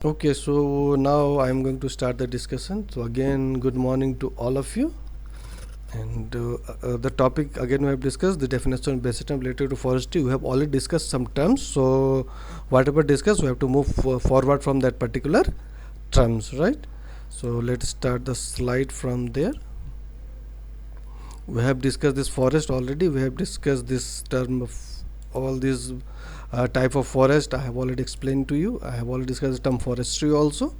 Okay, so now I'm going to start the discussion. So again, good morning to all of you. And the topic again we have discussed the definition of basic term related to forestry. We have already discussed some terms. So whatever discussed, we have to move forward from that particular terms, right? So let's start the slide from there. We have discussed this forest already. We have discussed this term of all these type of forest. I have already explained to you. I have already discussed the term forestry also.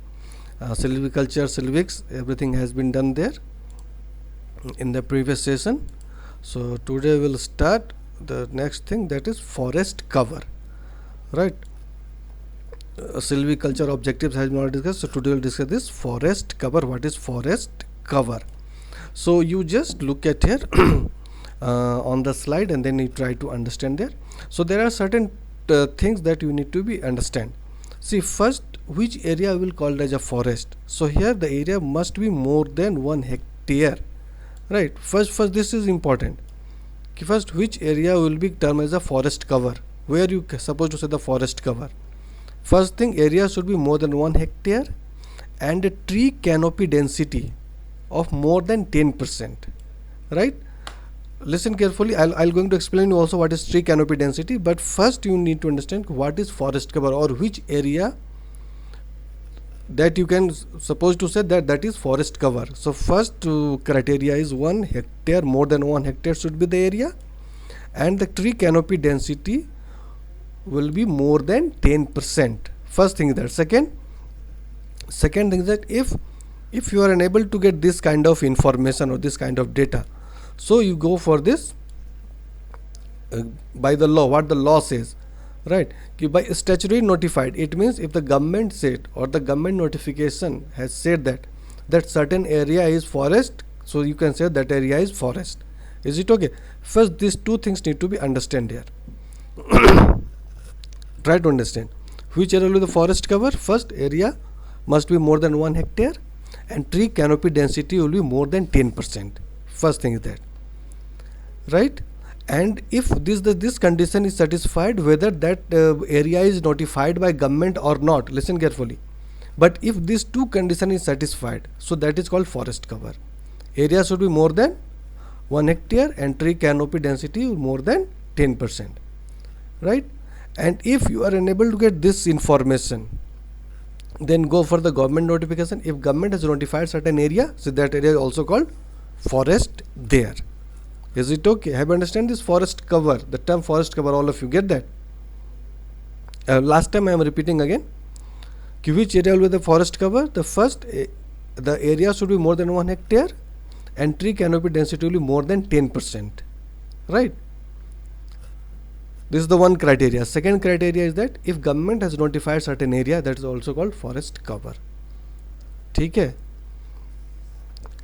Silviculture, silvics, everything has been done there in the previous session. So today we'll start the next thing, that is forest cover, right? Silviculture objectives has been already discussed. So today we'll discuss this forest cover. What is forest cover? So you just look at here on the slide and then you try to understand there. So there are certain things that you need to be understand. See, first, which area will called as a forest? So here the area must be more than 1 hectare, right? First this is important. First, which area will be termed as a forest cover? Where you supposed to say the forest cover? First thing, area should be more than 1 hectare and a tree canopy density of more than 10%, right? Listen carefully. I'll going to explain you also what is tree canopy density, but first you need to understand what is forest cover, or which area that you can suppose to say that is forest cover. So first criteria is 1 hectare, more than 1 hectare should be the area, and the tree canopy density will be more than 10%. First thing is that. Second thing is that if you are unable to get this kind of information or this kind of data, so you go for this by the law, what the law says, right? By statutory notified, it means if the government said or the government notification has said that certain area is forest, so you can say that area is forest. Is it okay? First, these two things need to be understand here. Try to understand which area will be the forest cover. First, area must be more than 1 hectare and tree canopy density will be more than 10%. First thing is that, right? And if this condition is satisfied, whether that area is notified by government or not, listen carefully, but if these two condition is satisfied, so that is called forest cover. Area should be more than 1 hectare and tree canopy density more than 10%, right? And if you are unable to get this information, then go for the government notification. If government has notified certain area, so that area is also called forest there. Is it okay? Have you understand this forest cover, the term forest cover? All of you get that? Last time I am repeating again. Which area will be the forest cover? The first, the area should be more than 1 hectare and tree canopy density will be more than 10%, right? This is the one criteria. Second criteria is that if government has notified certain area, that is also called forest cover. ठीक है?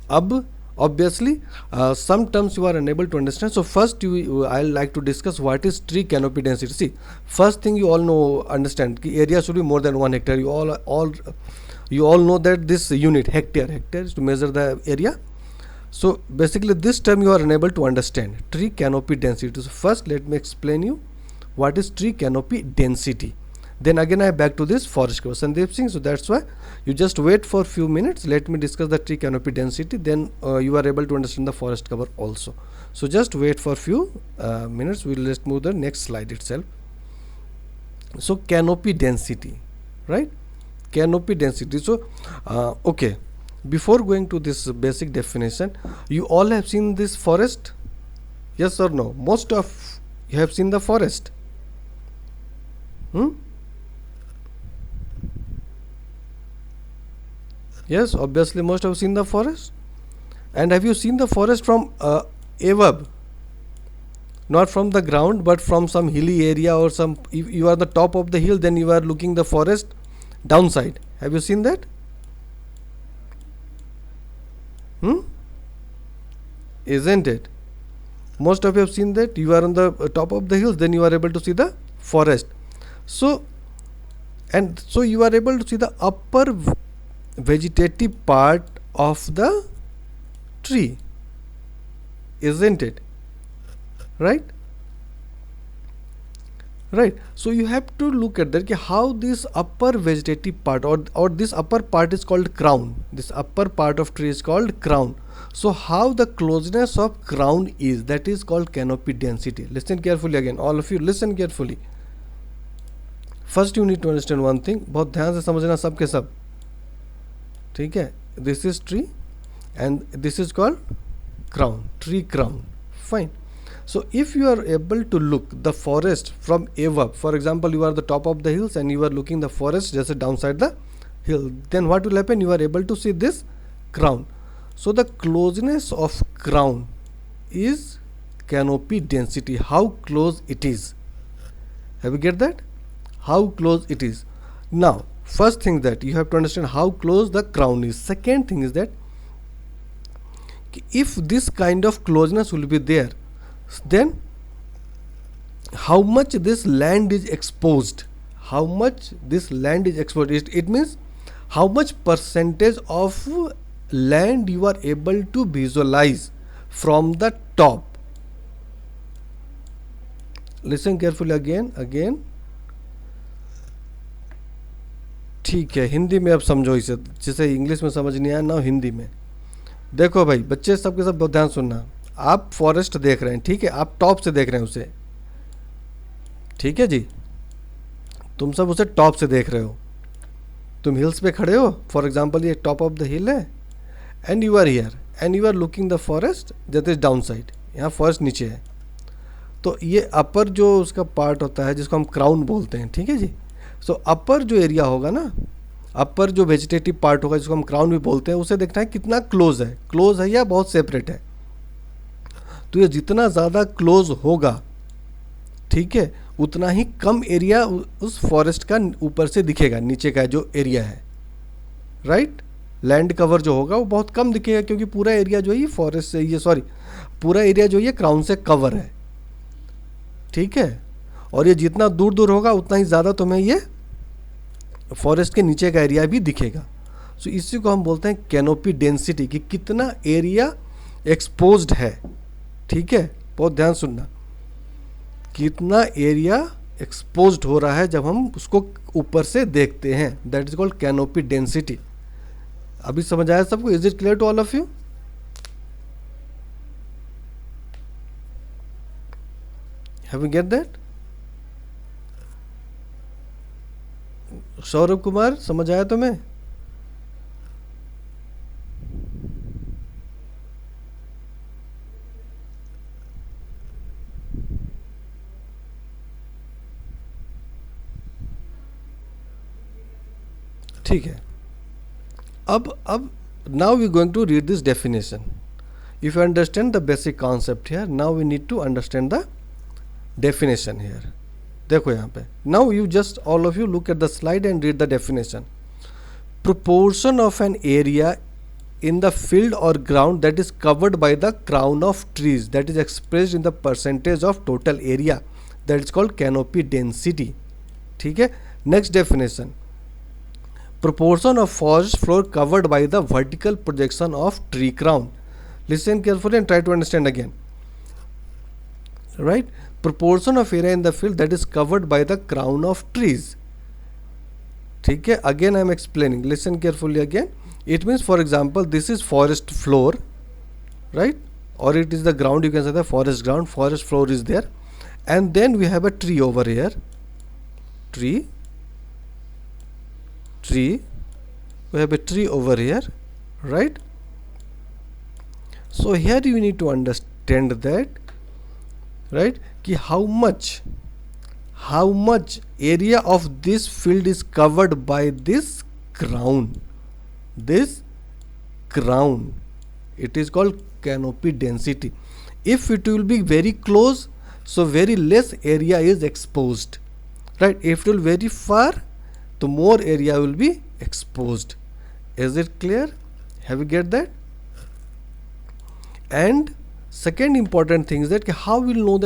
अब obviously some terms you are unable to understand. So first I'll like to discuss what is tree canopy density. See, first thing you all know, understand area should be more than 1 hectare. You all know that this unit hectare is to measure the area. So basically this term you are unable to understand, tree canopy density. So first let me explain you what is tree canopy density. Then again I back to this forest cover. Sandeep Singh, so that's why you just wait for few minutes. Let me discuss the tree canopy density. Then you are able to understand the forest cover also. So just wait for few minutes. We'll just move the next slide itself. So canopy density, right? Canopy density. So okay, before going to this basic definition, you all have seen this forest? Yes or no? Most of you have seen the forest. Yes, obviously most have seen the forest. And have you seen the forest from above? Not from the ground, but from some hilly area or some. If you are the top of the hill, then you are looking the forest downside. Have you seen that? Isn't it? Most of you have seen that. You are on the top of the hills, then you are able to see the forest. So you are able to see the upper vegetative part of the tree, isn't it? Right? right? So you have to look at that कि how this upper vegetative part or this upper part is called crown. This upper part of tree is called crown. So how the closeness of crown is, that is called canopy density. Listen carefully again, all of you listen carefully. First you need to understand one thing, बहुत ध्यान से समझना सब के सब, ठीक है? This is tree and this is called crown, tree crown. Fine. So if you are able to look the forest from above, for example you are the top of the hills and you are looking the forest just downside the hill, then what will happen? You are able to see this crown. So the closeness of crown is canopy density, how close it is. Have you get that? How close it is. Now first thing that you have to understand how close the crown is. Second thing is that if this kind of closeness will be there, then how much this land is exposed, how much this land is exposed, it means how much percentage of land you are able to visualize from the top. Listen carefully again. ठीक है, हिंदी में अब समझो इसे, जिसे English में समझ नहीं आया ना हिंदी में। देखो भाई बच्चे सबके सब बहुत ध्यान सुनना। आप फॉरेस्ट देख रहे हैं, ठीक है, आप टॉप से देख रहे हैं उसे, ठीक है जी, तुम सब उसे टॉप से देख रहे हो। तुम हिल्स पे खड़े हो, फॉर एग्जांपल ये टॉप ऑफ द हिल है and you are here and you are looking the forest that is down side, यहाँ फॉरेस्ट नीचे है। तो ये अपर जो उसका पार्ट होता है जिसको हम क्राउन बोलते हैं, ठीक है जी। सो अपर जो एरिया होगा ना, अपर जो वेजिटेटिव पार्ट होगा जिसको हम क्राउन भी बोलते हैं, उसे देखना है कितना क्लोज है या बहुत सेपरेट है। तो ये जितना ज़्यादा क्लोज होगा, ठीक है, उतना ही कम एरिया उस फॉरेस्ट का ऊपर से दिखेगा, नीचे का जो एरिया है, राइट। लैंड कवर जो होगा वो बहुत कम दिखेगा क्योंकि पूरा एरिया जो है ये फॉरेस्ट से, ये सॉरी पूरा एरिया जो है क्राउन से कवर है, ठीक है। और ये जितना दूर दूर होगा उतना ही ज़्यादा तुम्हें ये फॉरेस्ट के नीचे का एरिया भी दिखेगा। सो इसी को हम बोलते हैं कैनोपी डेंसिटी, कि कितना एरिया एक्सपोज्ड है, ठीक है, बहुत ध्यान सुनना, कितना एरिया एक्सपोज्ड हो रहा है जब हम उसको ऊपर से देखते हैं, that is called canopy density. अभी समझ आया सबको? Is it clear to all of you? Have you get that? Saurabh Kumar समझ आया तुम्हें? ठीक है, अब now we are going to read this definition. If you understand the basic concept here, now we need to understand the definition here. देखो यहाँ पे, now you just all of you look at the slide and read the definition. Proportion of an area in the field or ground that is covered by the crown of trees, that is expressed in the percentage of total area, that is called canopy density. ठीक है, next definition. Proportion of forest floor covered by the vertical projection of tree crown. Listen carefully and try to understand again. Right? Proportion of area in the field that is covered by the crown of trees. ठीक है, again I am explaining. Listen carefully again. It means, for example, this is forest floor, right? Or it is the ground, you can say the forest ground. Forest floor is there, and then we have a tree over here. Tree. We have a tree over here, right? So here you need to understand that, right, ki how much area of this field is covered by this crown. It is called canopy density. If it will be very close, so very less area is exposed, right? If it will very far, the more area will be exposed. Is it clear? Have you get that? And second important thing is that how we'll know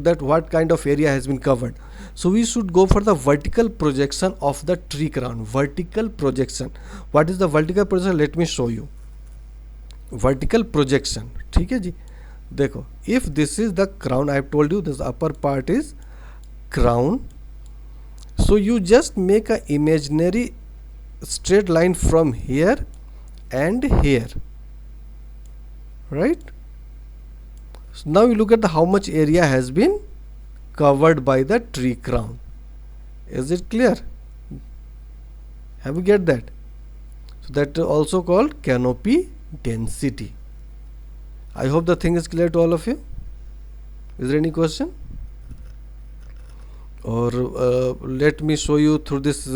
that what kind of area has been covered. So we should go for the vertical projection of the tree crown. Vertical projection. What is the vertical projection? Let me show you. Vertical projection. ठीक है जी, देखो, if this is the crown, I have told you this upper part is crown. So you just make a imaginary straight line from here and here, right? So now you look at the how much area has been covered by the tree crown. Is it clear? Have you get that? So that also called canopy density. I hope the thing is clear to all of you. Is there any question? Or let me show you through this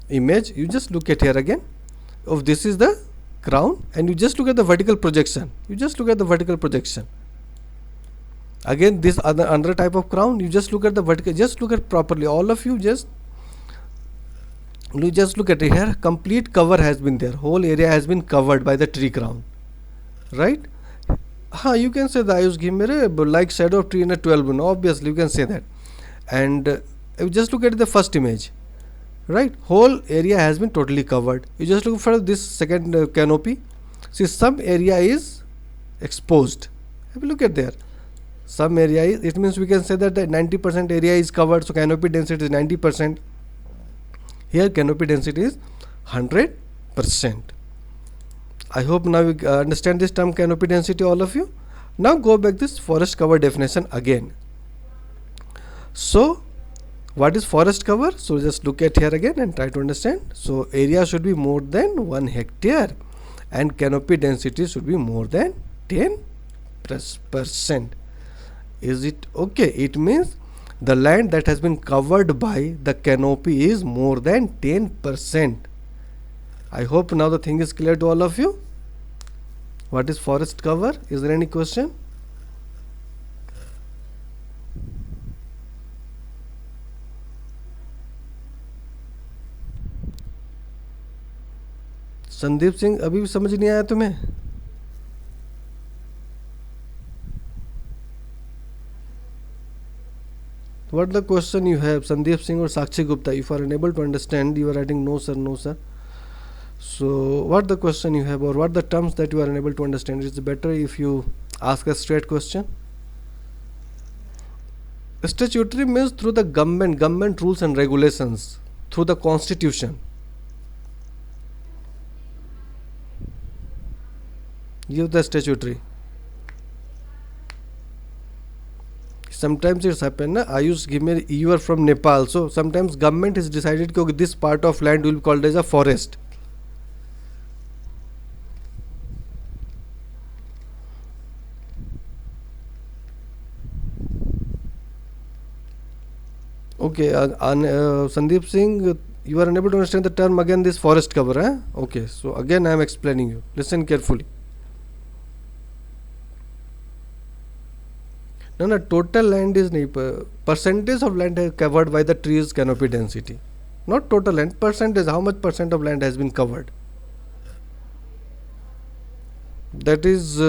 image. You just look at here again. If this is the crown, and you just look at the vertical projection. You just look at the vertical projection. Again, this other another type of crown. You just look at the vertical. Just look at properly. All of you just look at it here. Complete cover has been there. Whole area has been covered by the tree crown, right? You can say that Ayush, give me like shadow of tree in a 12 moon. Obviously, you can say that. And you just look at the first image, right? Whole area has been totally covered. You just look for this second canopy. See, some area is exposed. Have a look at there. Some area is, it means we can say that the 90% area is covered. So canopy density is 90%. Here canopy density is 100%. I hope now you understand this term canopy density, all of you. Now go back this forest cover definition again. So what is forest cover? So just look at here again and try to understand. So area should be more than 1 hectare and canopy density should be more than 10%. Is it okay? It means the land that has been covered by the canopy is more than 10%. I hope now the thing is clear to all of you. What is forest cover? Is there any question? Sandeep Singh, अभी भी समझ नहीं आया तुम्हें? What the question you have, Sandeep Singh or Sakshi Gupta? If you are unable to understand, you are writing no sir, no sir. So what the question you have, or what the terms that you are unable to understand? It's better if you ask a straight question. Statutory means through the government rules and regulations, through the constitution. Give the statutory. Sometimes it's happened. Ayush, give me, you are from Nepal, so sometimes government has decided that this part of land will be called as a forest. Okay, Sandeep Singh, you are unable to understand the term again, this forest cover, eh? Okay, so again I am explaining you. Listen carefully. No, total land is percentage of land is covered by the trees canopy density. Not total land, percentage, how much percent of land has been covered. That is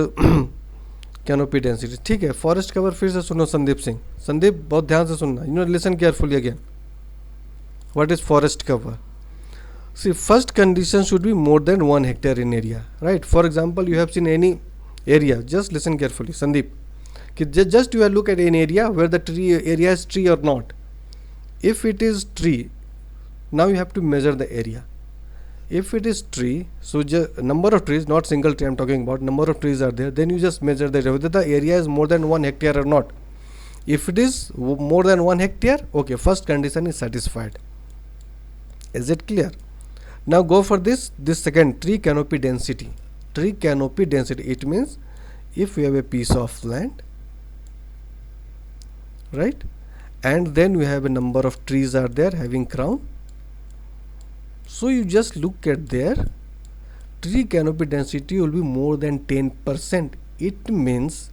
canopy density. ठीक है, forest cover फिर से सुनो संदीप सिंह. संदीप बहुत ध्यान से सुनना. Listen carefully again. What is forest cover? See, first condition should be more than 1 hectare in area, right? For example, you have seen any area. Just listen carefully, Sandeep. Just you look at an area where the tree area is tree or not. If it is tree, now you have to measure the area. If it is tree, so number of trees, not single tree, I'm talking about number of trees are there, then you just measure the area, whether the area is more than 1 hectare or not. If it is more than 1 hectare, okay, first condition is satisfied. Is it clear? Now go for this second, tree canopy density. Tree canopy density, it means if you have a piece of land, right, and then we have a number of trees are there having crown, so you just look at there, tree canopy density will be more than 10%. It means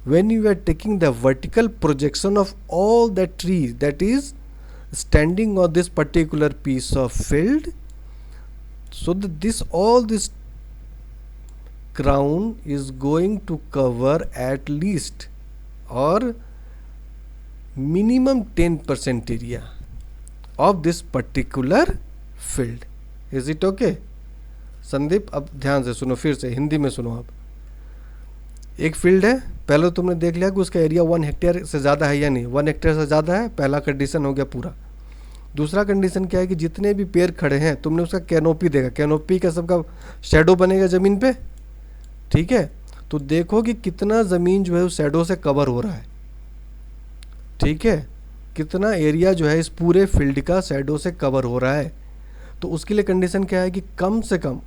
when you are taking the vertical projection of all the trees that is standing on this particular piece of field, so that all this crown is going to cover at least or minimum 10% area of this particular field. Is it okay? Sandeep अब ध्यान से सुनो, फिर से हिंदी में सुनो. अब एक फील्ड है, पहले तो तुमने देख लिया कि उसका एरिया 1 हेक्टेयर से ज़्यादा है या नहीं, 1 हेक्टेयर से ज़्यादा है, पहला कंडीशन हो गया पूरा। दूसरा कंडीशन क्या है कि जितने भी पेड़ खड़े हैं तुमने उसका कैनोपी देखा, कैनोपी का सबका शेडो बनेगा ज़मीन पे, ठीक है। तो देखो कि कितना ज़मीन जो है उस शेडो से कवर हो रहा है, ठीक है, कितना एरिया जो है इस पूरे फील्ड का शेडो से कवर हो रहा है। तो उसके लिए कंडीशन क्या है कि कम से कम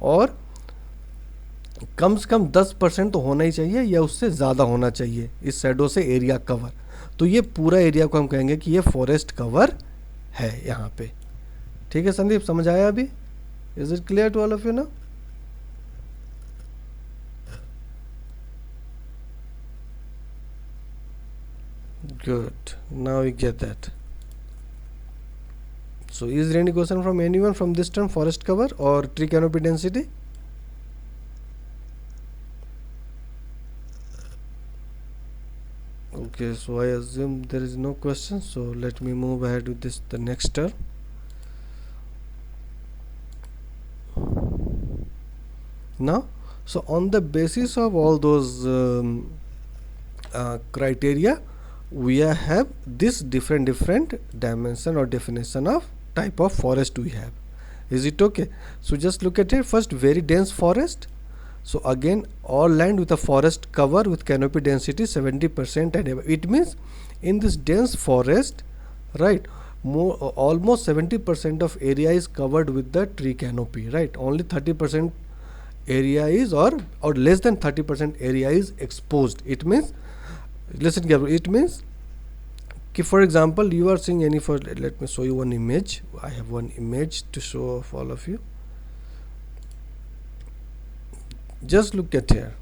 10% तो होना ही चाहिए या उससे ज़्यादा होना चाहिए इस शेडो से एरिया कवर। तो ये पूरा एरिया को हम कहेंगे कि ये फॉरेस्ट कवर है यहाँ पे, ठीक है। संदीप समझ आया अभी? Is it clear to all of you ना? Good. Now we get that. So is there any question from anyone from this term forest cover or tree canopy density? Okay, so I assume there is no question, so let me move ahead with this the next term. Now, so on the basis of all those criteria, we have this different dimension or definition of type of forest we have. Is it okay? So just look at it first. Very dense forest. So again, all land with a forest cover with canopy density 70% and above. It means in this dense forest, right, almost 70% of area is covered with the tree canopy, right? Only 30% area is or less than 30% area is exposed. It means, listen carefully, it means कि for example you are seeing any, for let me show you one image. I have one image to show of all of you. Just look at here.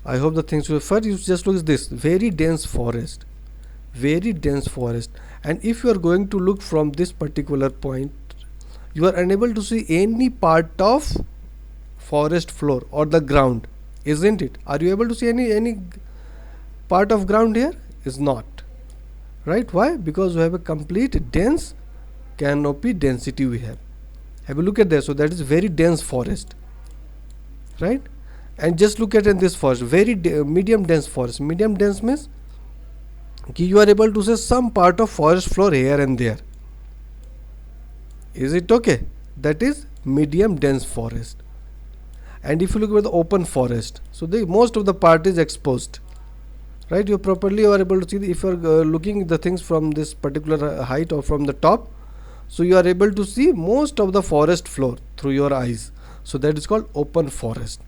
I hope the things will first you just look at this very dense forest, and if you are going to look from this particular point, you are unable to see any part of forest floor or the ground, isn't it? Are you able to see any part of ground here? Is not, right? Why? Because we have a complete dense canopy density we have a look at there. So that is very dense forest, right? And just look at in this forest, very medium dense forest. Medium dense means you are able to see some part of forest floor here and there. Is it okay? That is medium dense forest. And if you look at the open forest, so the most of the part is exposed, right? You properly are able to see if you are looking the things from this particular height or from the top, so you are able to see most of the forest floor through your eyes. So that is called open forest.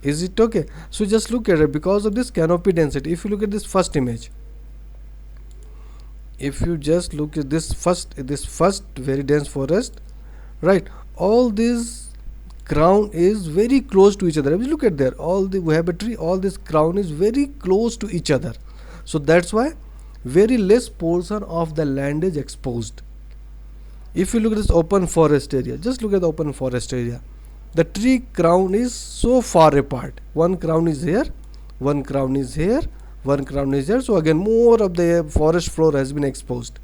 Is it okay? So just look at it because of this canopy density. If you look at this first image, if you just look at this first very dense forest, right, all this crown is very close to each other. If you look at there, we have a tree, all this crown is very close to each other. So that's why very less portion of the land is exposed. If you look at this open forest area, just look at the open forest area. The tree crown is so far apart. One crown is here, one crown is here, one crown is here. So again, more of the forest floor has been exposed.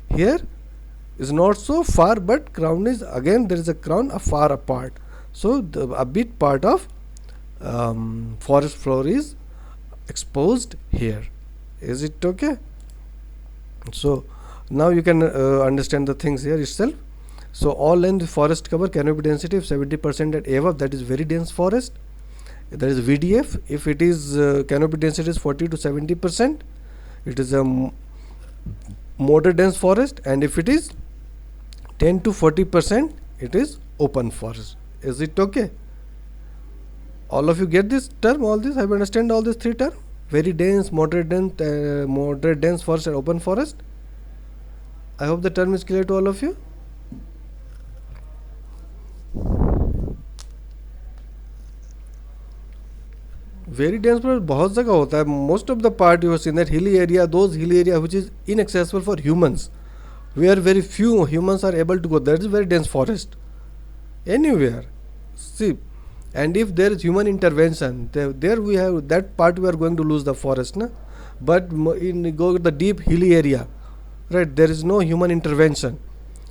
Here is not so far, but crown is again, there is a crown far apart. So a bit part of forest floor is exposed here. Is it okay? So now you can understand the things here itself. So all land forest cover canopy density of 70% and above, that is very dense forest. That is VDF. If it is canopy density is 40 to 70%, it is a moderate dense forest, and if it is 10 to 40%, it is open forest. Is it okay? All of you get this term? All this, have you understand all these three terms? Very dense, moderate dense forest and open forest. I hope the term is clear to all of you. Very dense forest बहुत जगह होता है. Most of the part you have seen that hilly area, those hilly area which is inaccessible for humans, where very few humans are able to go. That is very dense forest. Anywhere, see, and if there is human intervention, there we have that part we are going to lose the forest, na? But in go to the deep hilly area, right, there is no human intervention,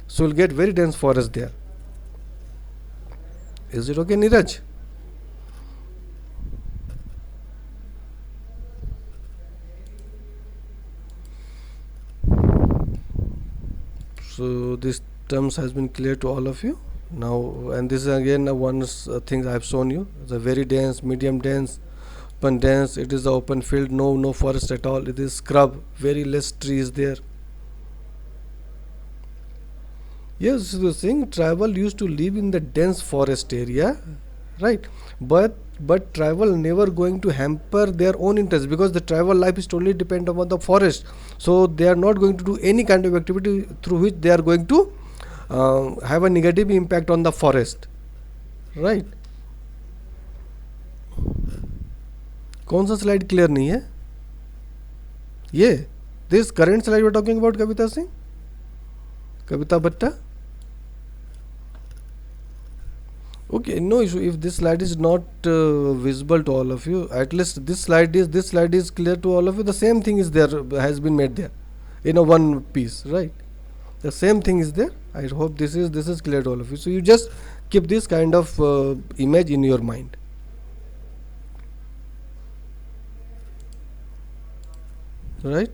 so you'll get very dense forest there. Is it okay, Neeraj? this terms has been clear to all of you now, and this is again one thing I have shown you: the very dense, medium dense, open dense. It is the open field, no forest at all. It is scrub, very less trees there. Yes, the thing, tribal used to live in the dense forest area, right? But tribal never going to hamper their own interest, because the tribal life is totally dependent upon the forest. So they are not going to do any kind of activity through which they are going to have a negative impact on the forest, right? कौन सा slide clear नहीं है? ये this current slide we are talking about, Kavita Singh, Kavita Bhatta. Okay, no issue if this slide is not visible to all of you. At least this slide is clear to all of you. The same thing is there, has been made there in a one piece, right? The same thing is there. I hope this is clear to all of you. So you just keep this kind of image in your mind. Right?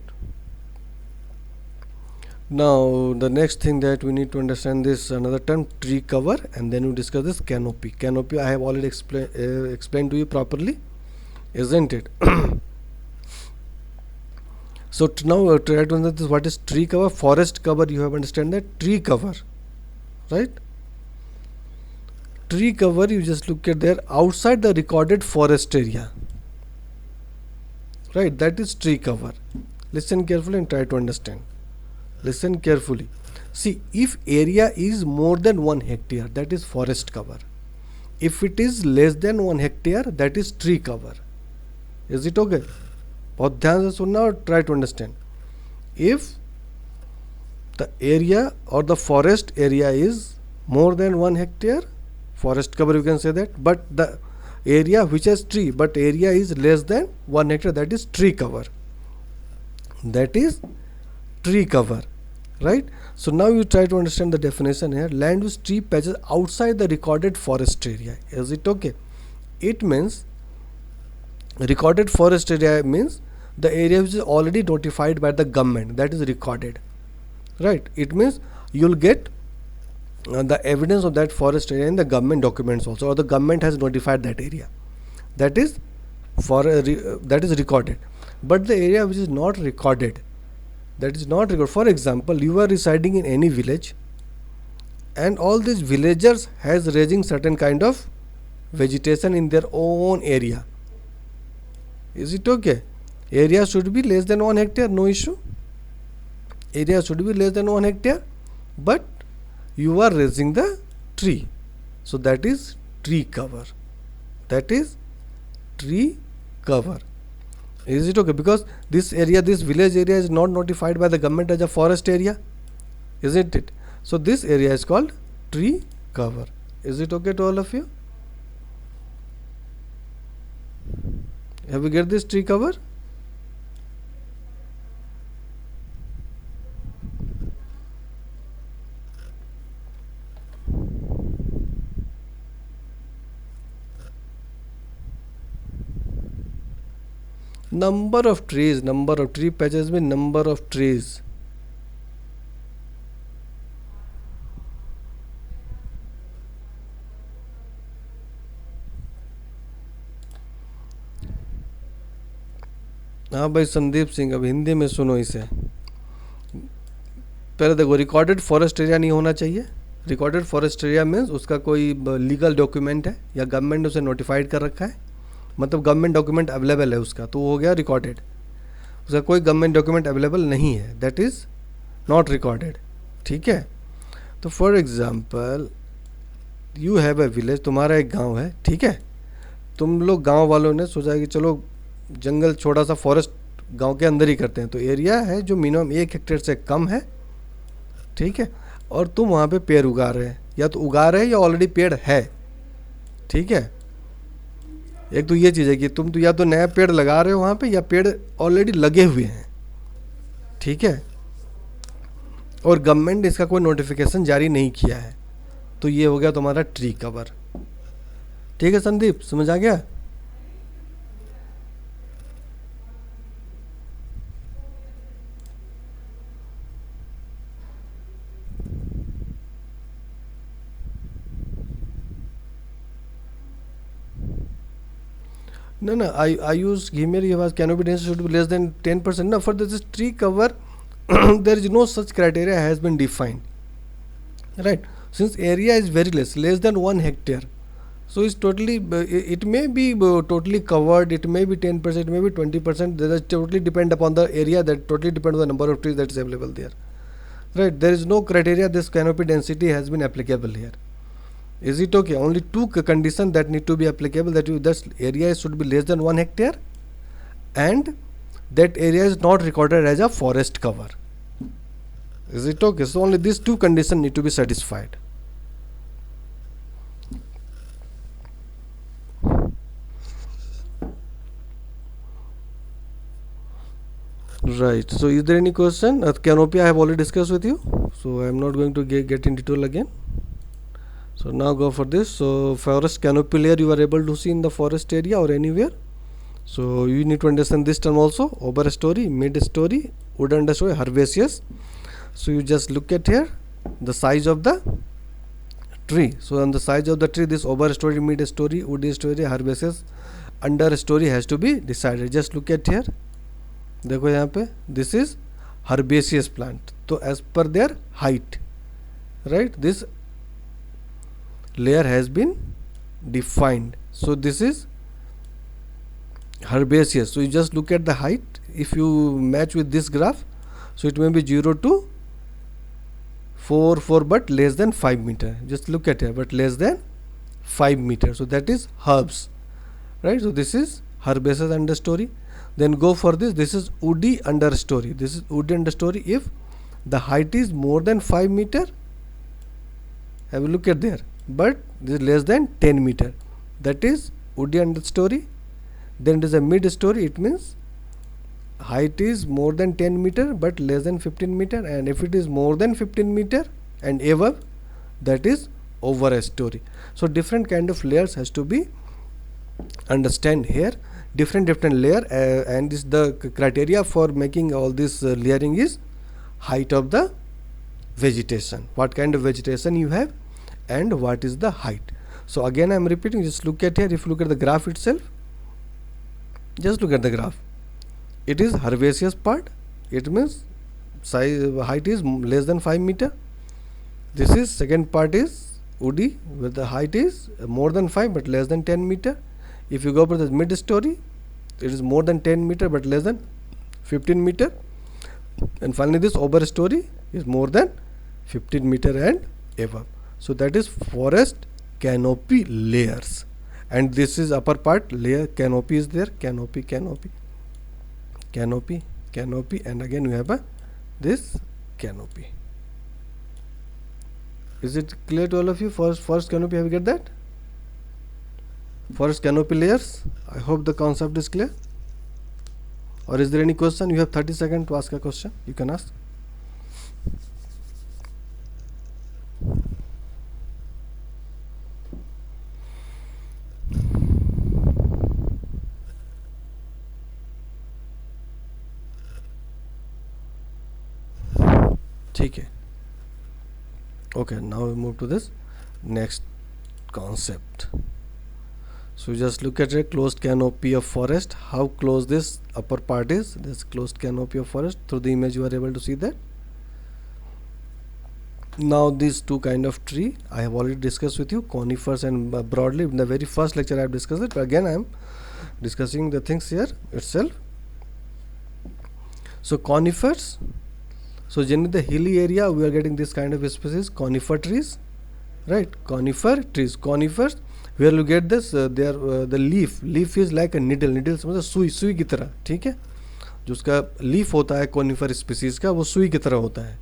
Now the next thing that we need to understand this another term, tree cover, and then we discuss this canopy. Canopy I have already explained to you properly, isn't it? So now try to understand this, what is tree cover. Forest cover, you have understand that. Tree cover, right? Tree cover, you just look at there outside the recorded forest area, right? That is tree cover. Listen carefully and try to understand. Listen carefully. See, if area is more than 1 hectare, that is forest cover. If it is less than 1 hectare, that is tree cover. Is it okay? बहुत ध्यान से सुनना और try to understand. If the area or the forest area is more than 1 hectare, forest cover you can say that, but the area which has tree, but area is less than 1 hectare, that is tree cover. That is tree cover. Right? So now you try to understand the definition here. Land use tree patches outside the recorded forest area. Is it okay? It means recorded forest area means the area which is already notified by the government, that is recorded. Right? It means you'll get the evidence of that forest area in the government documents also, or the government has notified that area. That is that is recorded. But the area which is not recorded, that is not recorded. For example, you are residing in any village, and all these villagers has raising certain kind of vegetation in their own area. Is it okay? Area should be less than 1 hectare, no issue. Area should be less than 1 hectare, but you are raising the tree, so that is tree cover. That is tree cover. Is it okay? Because this area, this village area is not notified by the government as a forest area, isn't it? So this area is called tree cover. Is it okay to all of you? Have you get this tree cover? Number of trees, number of tree patches mean number of trees. हाँ भाई संदीप सिंह, अब हिंदी में सुनो इसे. पहले देखो, recorded forest area नहीं होना चाहिए. रिकॉर्डेड फॉरेस्ट एरिया मीन्स उसका कोई लीगल डॉक्यूमेंट है या गवर्नमेंट ने उसे नोटिफाइड कर रखा है, मतलब गवर्नमेंट डॉक्यूमेंट अवेलेबल है उसका, तो वो हो गया रिकॉर्डेड. उसका कोई गवर्नमेंट डॉक्यूमेंट अवेलेबल नहीं है, दैट इज़ नॉट रिकॉर्डेड. ठीक है? तो for example you have a village, तुम्हारा एक गांव है. ठीक है? तुम लोग गांव वालों ने सोचा कि चलो जंगल, छोटा सा फॉरेस्ट गांव के अंदर ही करते हैं, तो एरिया है जो मिनिमम 1 हेक्टेयर से कम है. ठीक है? और तुम वहाँ पे पेड़ उगा रहे हैं, या तो उगा रहे हैं या ऑलरेडी पेड़ है. ठीक है? एक तो ये चीज़ है कि तुम तो या तो नया पेड़ लगा रहे हो वहाँ पे, या पेड़ ऑलरेडी लगे हुए हैं. ठीक है? और गवर्नमेंट ने इसका कोई नोटिफिकेशन जारी नहीं किया है, तो ये हो गया तुम्हारा ट्री कवर. ठीक है संदीप, समझ आ गया? No, no, I use here you have canopy density should be less than 10%. No, for this tree cover, there is no such criteria has been defined, right? Since area is very less than 1 hectare, so it's totally it may be totally covered, it may be 10%, maybe 20%. That totally depend upon the area, that totally depend on the number of trees that is available there, right? There is no criteria this canopy density has been applicable here. Is it okay? Only two conditions that need to be applicable, that you this area should be less than 1 hectare and that area is not recorded as a forest cover. Is it okay? So only these two conditions need to be satisfied. Right. So is there any question? Canopy I have already discussed with you, so I am not going to get in detail again. So now go for this. So forest canopy layer you are able to see in the forest area or anywhere. So you need to understand this term also: overstory, mid-story, wood understory, herbaceous. So you just look at here the size of the tree. So on the size of the tree, this overstory, mid-story, wood story, herbaceous, understory has to be decided. Just look at here. देखो यहाँ पे this is herbaceous plant. तो as per their height, right? This layer has been defined. So this is herbaceous. So you just look at the height. If you match with this graph, so it may be 0 to 4 but less than 5 meter. Just look at here, but less than 5 meter. So that is herbs, right? So this is herbaceous understory. Then go for this. This is woody understory. This is woody understory if the height is more than 5 meter. Have a look at there. But this is less than 10 meter. That is woody understory. Then it is a mid story. It means height is more than 10 meter but less than 15 meter. And if it is more than 15 meter and above, that is over a story. So different kind of layers has to be understand here. Different layer and this the criteria for making all this layering is height of the vegetation, what kind of vegetation you have and what is the height. So again I am repeating, just look at here. If you look at the graph itself, just look at the graph. It is herbaceous part, it means size height is less than 5 meter. This is second part is woody with the height is more than 5 but less than 10 meter. If you go for the mid story, it is more than 10 meter but less than 15 meter. And finally this over story is more than 15 meter and above. So that is forest canopy layers. And this is upper part layer, canopy is there, canopy, and again you have this canopy. Is it clear to all of you? Forest canopy, have you get that? Forest canopy layers. I hope the concept is clear. Or is there any question? You have 30 seconds to ask a question. You can ask. ठीक है. Okay, now we move to this next concept. So just look at a closed canopy of forest. How close this upper part is. This closed canopy of forest. Through the image you are able to see that. Now these two kind of tree I have already discussed with you, conifers and broadleaf. In the very first lecture I have discussed it, but again I am discussing the things here itself. So conifers. So generally the hilly area we are getting this kind of species, conifer trees, right? Conifer trees, conifers. Where you get this, the leaf is like a needle मतलब सुई की तरह, ठीक है? जो उसका leaf होता है कॉनिफर स्पीसीज का, वो सुई की तरह होता है,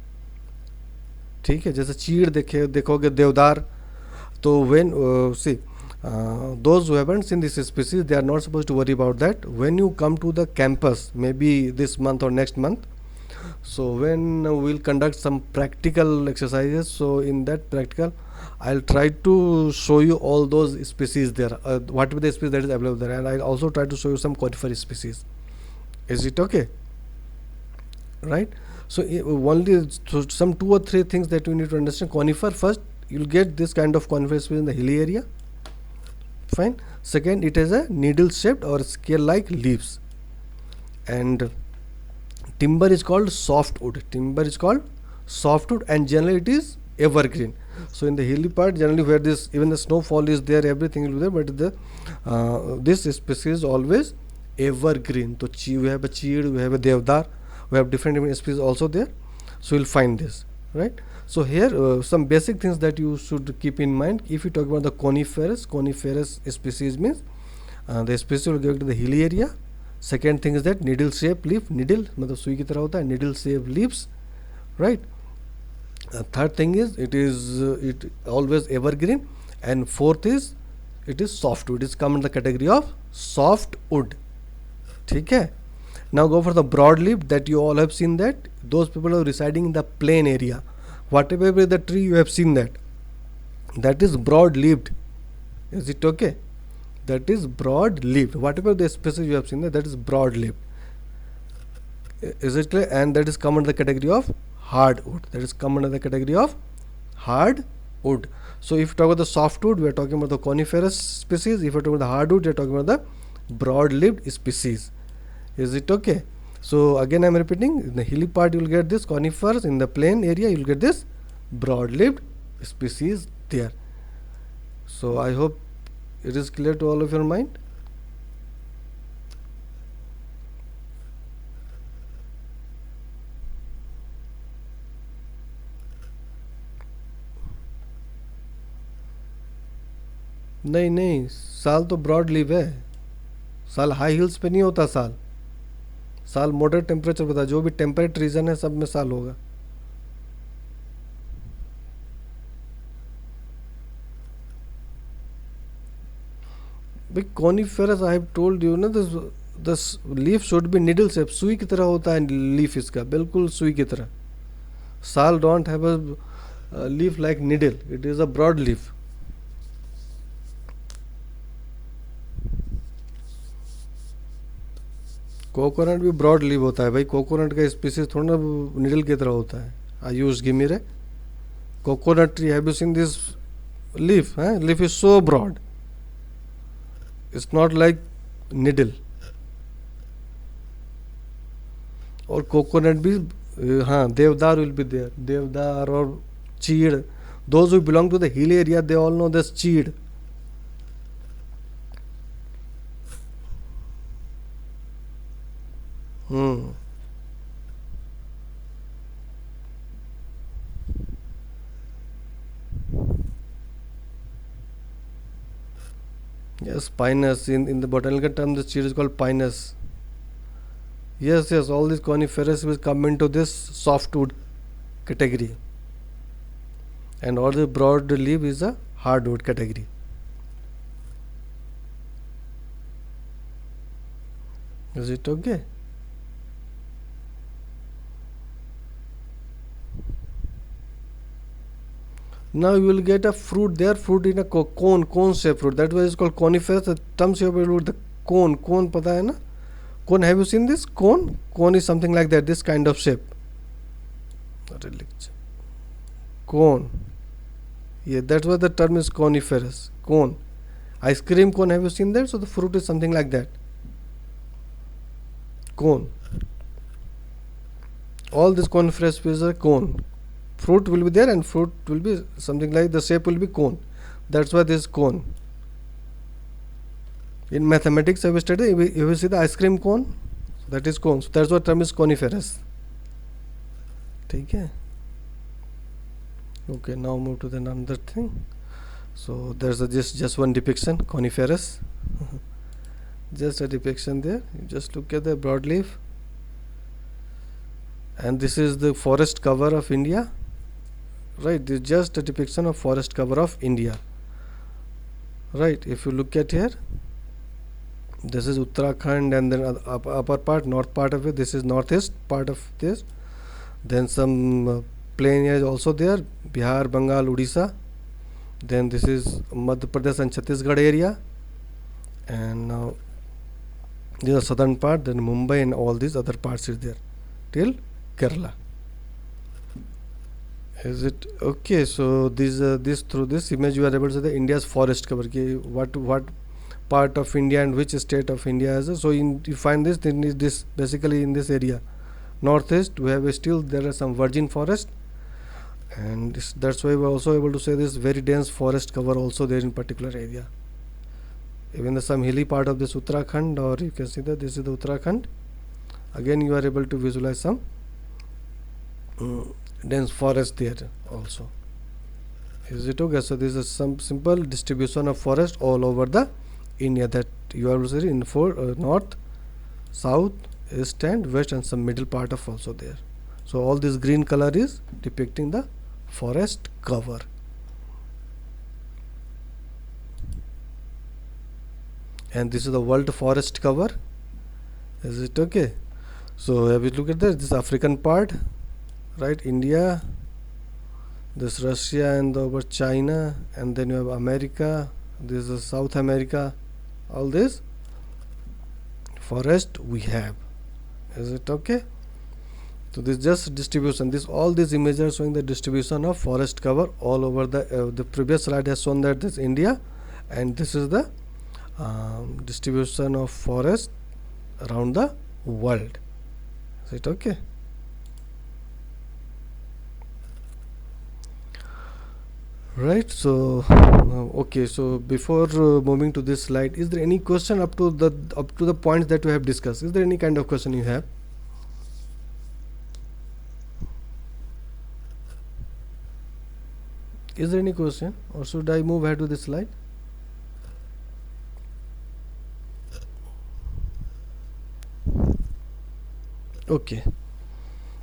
ठीक है? जैसे चीड़ देखोगे देवदार, तो when see those who haven't seen this species, they are not supposed to worry about that. When you come to the campus, maybe this month or next month, so when we'll conduct some practical exercises, so in that practical I'll try to show you all those species there, whatever the species that is available there, and I'll also try to show you some conifer species. Is it okay? Right? So only some 2 or 3 things that you need to understand. Conifer, first you'll get this kind of conifer species in the hilly area. Fine. Second, it has a needle shaped or scale like leaves. And timber is called softwood. Timber is called softwood, and generally it is evergreen. So in the hilly part, generally where this even the snowfall is there, everything will be there, but the this species is always evergreen. So we have a cheed, we have a devdar, we have different species also there. So you'll find this, right? So here some basic things that you should keep in mind. If you talk about the coniferous species means the species will go to the hilly area. Second thing is that needle shaped leaf, needle मतलब सुई की तरह होता है, needle shaped leaves, right? Third thing is it always evergreen, and fourth is it is softwood. It's come in the category of softwood. ठीक है? Now go for the broadleaf, that you all have seen that those people are residing in the plain area. Whatever is the tree you have seen that is broad-leaved. Is it okay? That is broad-leaved. Whatever the species you have seen that is broad-leaved. Is it clear? And that is come under the category of hardwood. That is come under the category of hardwood. So if you talk about the softwood, we are talking about the coniferous species. If you talk about the hardwood, we are talking about the broad-leaved species. Is it okay? So again I am repeating, in the hilly part you will get this conifers, in the plain area you will get this broad-leaved species there. So I hope it is clear to all of your mind. नहीं नहीं, साल तो broad leave है, साल high heels पे नहीं होता, साल मॉडरेट टेम्परेचर बता, जो भी टेम्परेट रीजन है सब में साल होगा. भाई coniferous I have told you ना, this leaf should be needle shape, सुई की तरह होता है लीफ इसका, बिल्कुल सुई की तरह. Sal don't have a leaf like needle, it is a broad leaf. Coconut भी ब्रॉड लीव होता है भाई, कोकोनट का स्पीसीज थोड़ा ना निडल की तरह होता है. आई यूज गिव मी रे coconut tree, have you seen this leaf? है, leaf is so broad, it's not like needle. और कोकोनट भी, हाँ, deodar will be there, deodar और chir, those who belong to the hill area they all know this chir. Yes, pinus. In the botanical term, this tree is called pinus. Yes, all these coniferous will come into this softwood category, and all the broad leaf is a hardwood category. Is it okay? Now you will get a fruit there, fruit in a cone shape fruit. That was called coniferous. The terms you have with the cone पता है ना? Cone, have you seen this cone? Cone is something like that, this kind of shape. Cone. Yeah, that's why the term is coniferous. Cone. Ice cream cone, have you seen that? So the fruit is something like that. Cone. All these coniferous species are cone. Fruit will be there, and fruit will be something like, the shape will be cone. That's why this is cone. In mathematics, I will study, you will see the ice cream cone, that is cone. So that's what term is coniferous. Okay. Okay, now move to the another thing. So there's just one depiction, coniferous. Just a depiction there. You just look at the broadleaf, and this is the forest cover of India. Right, this is just a depiction of forest cover of India. Right, if you look at here, this is Uttarakhand, and then upper part, north part of it, this is northeast part of this. Then some plain areas also there, Bihar, Bengal, Odisha. Then this is Madhya Pradesh and Chhattisgarh area, and now this is southern part, then Mumbai and all these other parts is there till Kerala. Is it okay? So this through this image you are able to see the India's forest cover. Okay, what part of India and which state of India is it? So you find this in this basically in this area, northeast we have still there are some virgin forest, and that's why we're also able to say this very dense forest cover also there in particular area. Even the some hilly part of this Uttarakhand, or you can see that this is the Uttarakhand. Again you are able to visualize some dense forest there also. Is it okay? So this is some simple distribution of forest all over the India that you are seeing in for north, south, east and west, and some middle part of also there. So all this green color is depicting the forest cover. And this is the world forest cover. Is it okay? So have you look at this African part, right? India, this Russia, and over China, and then you have America. This is South America. All this forest we have. Is it okay? So this just distribution. This all these images are showing the distribution of forest cover all over the previous slide has shown that this India, and this is the distribution of forest around the world. Is it okay? Right. So okay, so before moving to this slide, is there any question up to the points that we have discussed? Is there any kind of question you have? Is there any question, or should I move ahead to this slide? Okay,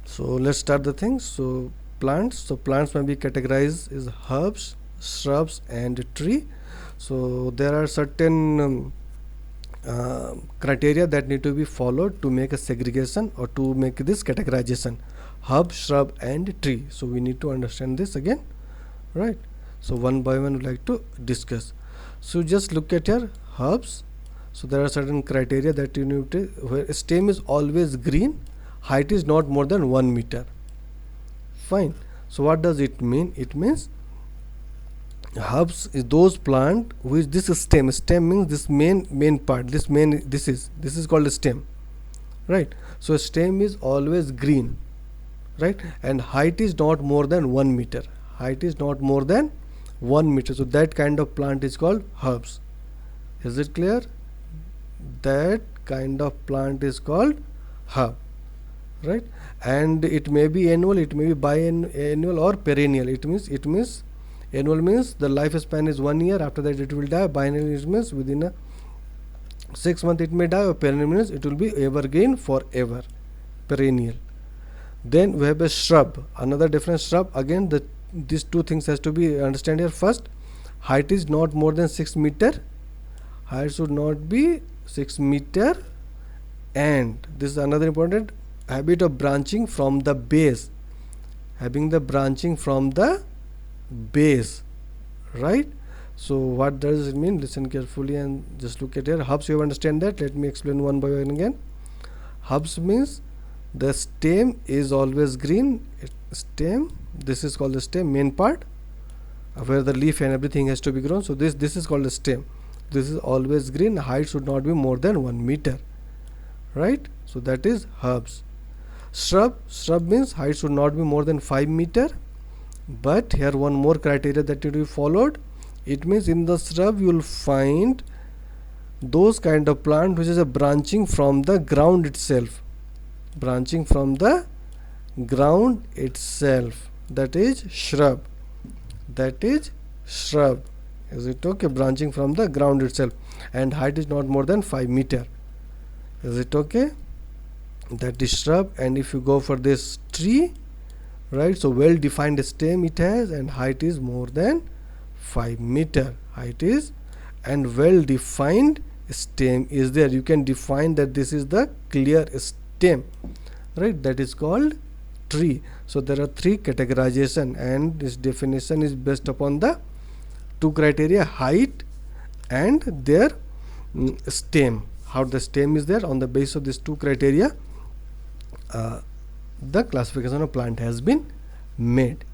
so let's start the things. So plants, so plants may be categorized as herbs, shrubs and tree. So there are certain criteria that need to be followed to make a segregation or to make this categorization: herb, shrub and tree. So we need to understand this again, right? So one by one we like to discuss. So just look at your herbs. So there are certain criteria that you need to, where stem is always green, height is not more than 1 meter. Fine. So what does it mean? It means herbs is those plant which this stem means this main part, this is called a stem, right? So a stem is always green, right? And height is not more than 1 meter. Height is not more than 1 meter. So that kind of plant is called herbs. Is it clear? That kind of plant is called herb, right? And it may be annual, it may be biannual or perennial. It means annual means the lifespan is 1 year, after that it will die. Biennial means within a 6 months it may die, or perennial means it will be evergreen forever, perennial. Then we have a shrub, another different shrub. Again these two things has to be understand here. First, height is not more than 6 meter. Height should not be 6 meter, and this is another important habit of branching from the base, having the branching from the base, right? So what does it mean? Listen carefully and just look at here. Herbs, you understand that? Let me explain one by one again. Herbs means the stem is always green. Stem, this is called the stem, main part where the leaf and everything has to be grown. So this is called the stem. This is always green. Height should not be more than 1 meter, right? So that is herbs. Shrub means height should not be more than 5 meter. But here one more criteria that will be followed. It means in the shrub you will find those kind of plant which is a branching from the ground itself, branching from the ground itself. That is shrub. That is shrub. Is it okay? Branching from the ground itself, and height is not more than 5 meter. Is it okay? That is shrub. And if you go for this tree, right, so well defined stem it has, and height is more than 5 meter. Height is, and well defined stem is there. You can define that this is the clear stem, right? That is called tree. So there are 3 categorization, and this definition is based upon the 2 criteria: height and their stem. How the stem is there, on the basis of these 2 criteria the classification of plant has been made.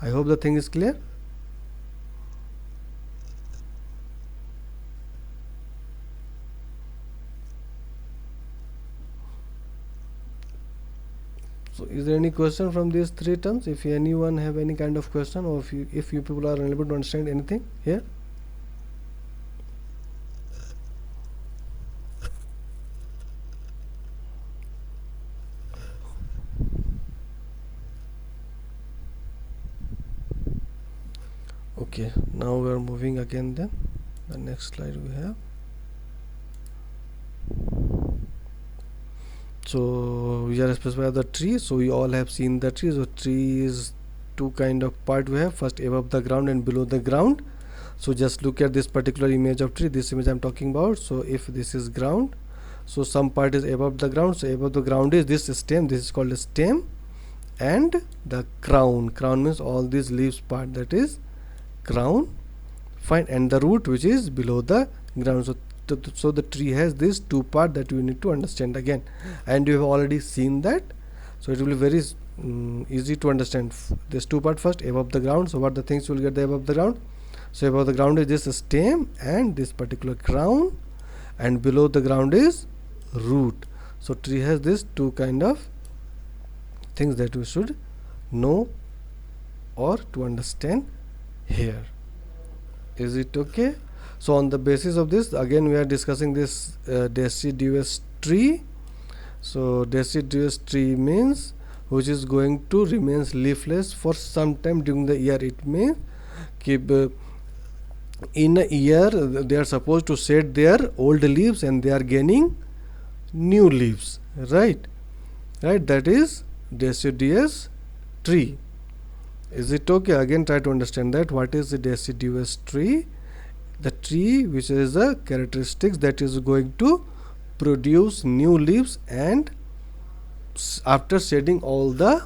I hope the thing is clear. So is there any question from these three terms? If anyone have any kind of question, or if you people are unable to understand anything here. Okay, now we are moving again. Then the next slide we have. So we are specifying the tree. So we all have seen the tree. So tree is two kind of part we have. First above the ground and below the ground. So just look at this particular image of tree. This image I'm talking about. So if this is ground, so some part is above the ground. So above the ground is this stem. This is called a stem, and the crown. Crown means all these leaves part. That is crown. Fine. And the root, which is below the ground. So the tree has this two part that you need to understand again, and you have already seen that. So it will be very easy to understand. This two part first above the ground. So what the things you will get there above the ground? So above the ground is this stem and this particular crown, and below the ground is root. So tree has this two kind of things that we should know or to understand here. Is it okay? So on the basis of this, again we are discussing this deciduous tree. So deciduous tree means which is going to remains leafless for some time during the year. It means keep in a year they are supposed to shed their old leaves and they are gaining new leaves, right? That is deciduous tree. Is it okay? Again try to understand that what is the deciduous tree. The tree which is the characteristics that is going to produce new leaves and after shedding all the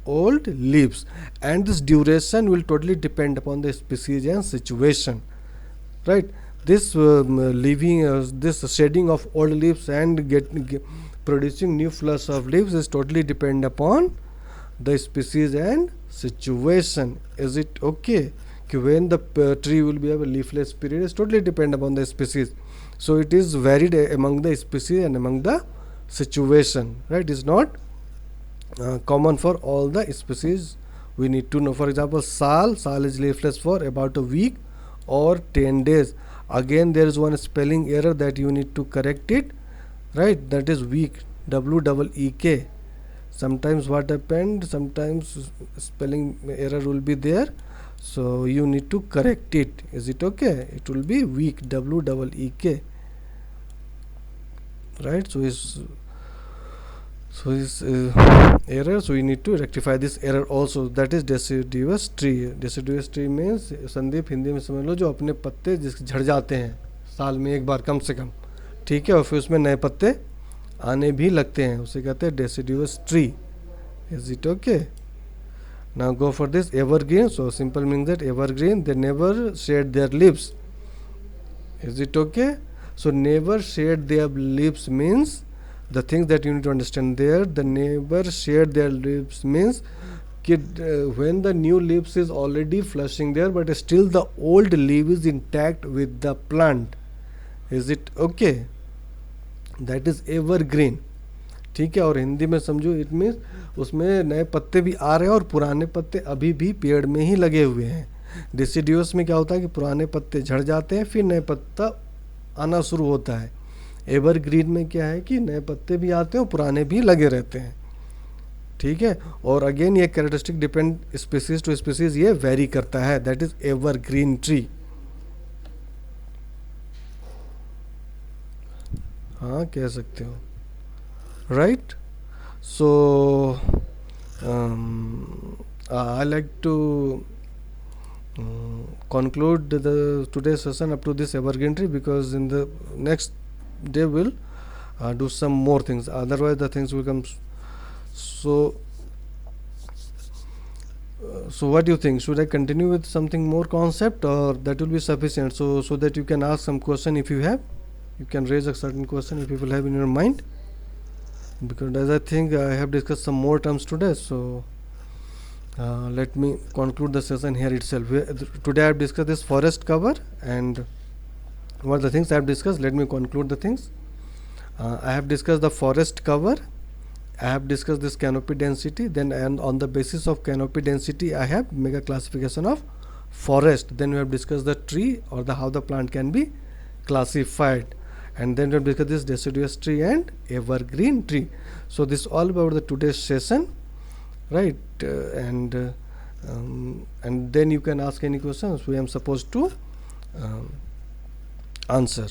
old leaves, and this duration will totally depend upon the species and situation, right? This this shedding of old leaves and producing new flowers of leaves is totally depend upon the species and situation. Is it okay? When the tree will be a leafless period is totally depend upon the species. So it is varied among the species and among the situation, right? It's not common for all the species. We need to know. For example, sal is leafless for about a week or 10 days. Again there is one spelling error that you need to correct it, right? That is week, WEEK. Sometimes what happened, sometimes spelling error will be there, so you need to correct it. Is it okay? It will be week, WEEK, right? So is error, so we need to rectify this error also. That is deciduous tree. Deciduous tree means, Sandeep Hindi में समझ लो, जो अपने पत्ते जिसके झड़ जाते हैं साल में एक बार कम से कम, ठीक है, और फिर उसमें नए पत्ते आने भी लगते हैं, उसे कहते हैं deciduous tree. Is it okay? Now go for this evergreen. So simple means that evergreen, they never shed their leaves. Is it okay? So never shed their leaves means the things that you need to understand there. The never shed their leaves means when the new leaves is already flushing there, but still the old leaf is intact with the plant. Is it okay? That is evergreen. ठीक है. और हिंदी में समझो, it means उसमें नए पत्ते भी आ रहे हैं और पुराने पत्ते अभी भी पेड़ में ही लगे हुए हैं. डिसिडियस में क्या होता है कि पुराने पत्ते झड़ जाते हैं, फिर नए पत्ता आना शुरू होता है. एवरग्रीन में क्या है कि नए पत्ते भी आते हैं और पुराने भी लगे रहते हैं. ठीक है. और अगेन ये characteristic depend species to species ये वेरी करता है. That is evergreen tree. हाँ कह सकते हो, right. So I like to conclude the today's session up to this evergreen tree, because in the next day we'll do some more things, otherwise the things will come. So what do you think? Should I continue with something more concept, or that will be sufficient, so that you can ask some question? If you have, you can raise a certain question if you will have in your mind, because as I think I have discussed some more terms today, so Let me conclude the session here itself. Today I have discussed this forest cover, and what are the things I have discussed. Let me conclude the things. I have discussed the forest cover. I have discussed this canopy density. Then, and on the basis of canopy density, I have make a classification of forest. Then we have discussed the tree, or the how the plant can be classified, and then we have discussed this deciduous tree and evergreen tree. So this is all about the today's session, right? And then you can ask any questions we am supposed to answer.